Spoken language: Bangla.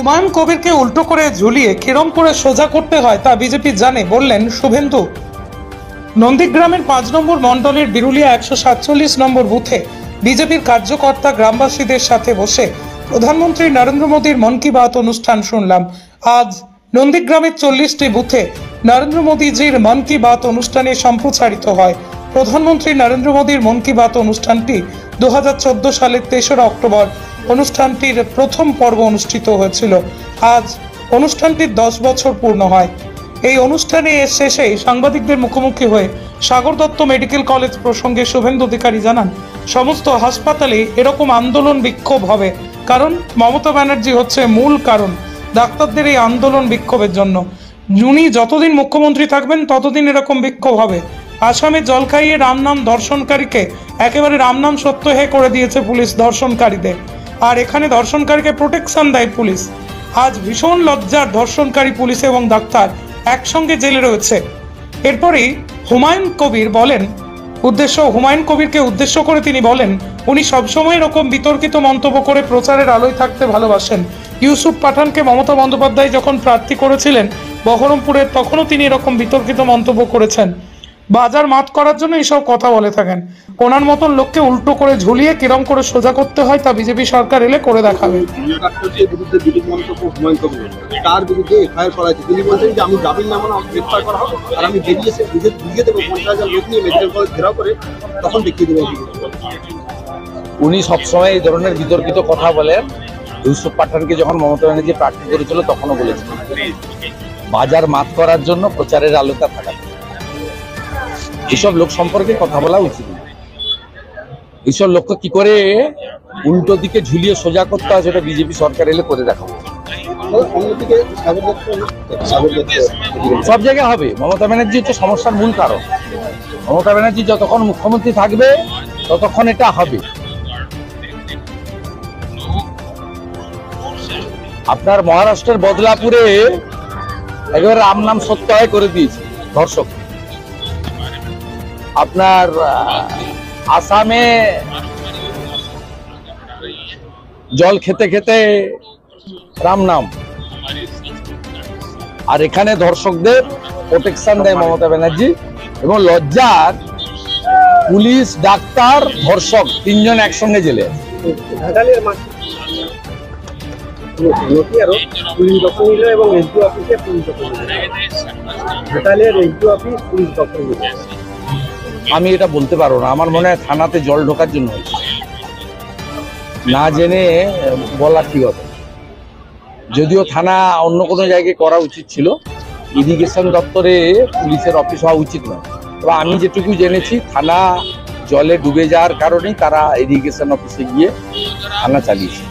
হুমায়ুন কবিরকে উল্টো করে ঝুলিয়ে কিরম করে সোজা করতে হয় তা বিজেপি জানে বললেন শুভেন্দু। নন্দীগ্রামের 5 নম্বর মণ্ডলের বিরুলিয়া 147 নম্বর বুথে বিজেপির কার্যকর্তা গ্রামবাসীদের সাথে বসে প্রধানমন্ত্রী নরেন্দ্র মোদীর মন কি বাত অনুষ্ঠান শুনলাম। আজ নন্দীগ্রামের 40টি বুথে নরেন্দ্র মোদীজির মন কি বাত অনুষ্ঠানে সম্প্রচারিত হয়। প্রধানমন্ত্রী নরেন্দ্র মোদীর মন কি বাত অনুষ্ঠানটি 2014 সালের 3রা অক্টোবর অনুষ্ঠানটির প্রথম পর্ব অনুষ্ঠিত হয়েছিল। আজ অনুষ্ঠানটির 10 বছর পূর্ণ হয়। এই অনুষ্ঠানে শেষে সাংবাদিকদের মুখোমুখি হয়ে সাগর দত্ত মেডিকেল কলেজ প্রসঙ্গে শুভেন্দু অধিকারী জানান, সমস্ত হাসপাতালে এরকম আন্দোলন বিক্ষোভ হবে, কারণ মমতা ব্যানার্জি হচ্ছে মূল কারণ ডাক্তারদের এই আন্দোলন বিক্ষোভের জন্য। উনি যতদিন মুখ্যমন্ত্রী থাকবেন ততদিন এরকম বিক্ষোভ হবে। আসামে জল খাইয়ে রাম নাম দর্শনকারীকে একেবারে রাম নাম সত্য হে করে দিয়েছে পুলিশ ধর্ষণকারীদের, আর এখানে ধর্ষণকারীকে প্রোটেকশন দেয় পুলিশ। আজ ভীষণ লজ্জার, ধর্ষণকারী পুলিশ এবং ডাক্তার একসঙ্গে জেলে রয়েছে। এরপরেই হুমায়ুন কবির বলেন, হুমায়ুন কবিরকে উদ্দেশ্য করে তিনি বলেন, উনি সবসময় এরকম বিতর্কিত মন্তব্য করে প্রচারের আলোয় থাকতে ভালোবাসেন। ইউসুফ পাঠানকে মমতা বন্দ্যোপাধ্যায় যখন প্রার্থী করেছিলেন বহরমপুরের, তখনও তিনি এরকম বিতর্কিত মন্তব্য করেছেন। বাজার মাত করার জন্য এইসব কথা বলে থাকেন। ওনার মতন লোককে উল্টো করে ঝুলিয়ে কিরম করে সোজা করতে হয় তা বিজেপি সরকার এলে করে দেখাবে। তার বিরুদ্ধে এফআইআর করা হয়েছে। তিনি বলছেন যে আমি জামিন নামা গ্রেফতার করা হবে আর আমি বেরিয়ে এসে বুঝিয়ে দেবো 50,000 লোক নিয়ে মেডিকেল কলেজ ঘেরাও করে, তখন দেখিয়ে দেবো। উনি সবসময় এই ধরনের বিতর্কিত কথা বলেন। ইউসুফ পাঠানকে যখন মমতা ব্যানার্জি প্রার্থী করেছিল তখনও বলেছিল বাজার মাত করার জন্য প্রচারের আলোতা থাকা। এইসব লোক সম্পর্কে কথা বলা উচিত। এইসব লোককে কি করে উল্টো দিকে ঝুলিয়ে সোজা করতে হয় সেটা বিজেপি সরকার এলে করে দেখাবো। সব জায়গায় হবে। মমতা ব্যানার্জি হচ্ছে সমস্যার মূল কারণ। মমতা ব্যানার্জি যতক্ষণ মুখ্যমন্ত্রী থাকবে ততক্ষণ এটা হবে। আপনার মহারাষ্ট্রের বদলাপুরে একেবারে রাম নাম সত্যায় করে দিয়েছে ধর্ষক। আপনার আসামে জল খেতে খেতে রাম নাম, আর এখানে ধর্ষকদের প্রোটেকশন দেয় মমতা ব্যানার্জি। এবং লজ্জার পুলিশ, ডাক্তার, ধর্ষক তিনজন একসঙ্গে জেলে। আমি এটা বলতে পারবো না। আমার মনে হয় থানাতে জল ঢোকার জন্য হয়েছে, না জেনে বলা ঠিক হবে। যদিও থানা অন্য কোনো জায়গায় করা উচিত ছিল, ইরিগেশন দপ্তরে পুলিশের অফিস হওয়া উচিত নয়। তবে আমি যেটুকু জেনেছি থানা জলে ডুবে যাওয়ার কারণেই তারা ইরিগেশন অফিসে গিয়ে থানা চালিয়েছে।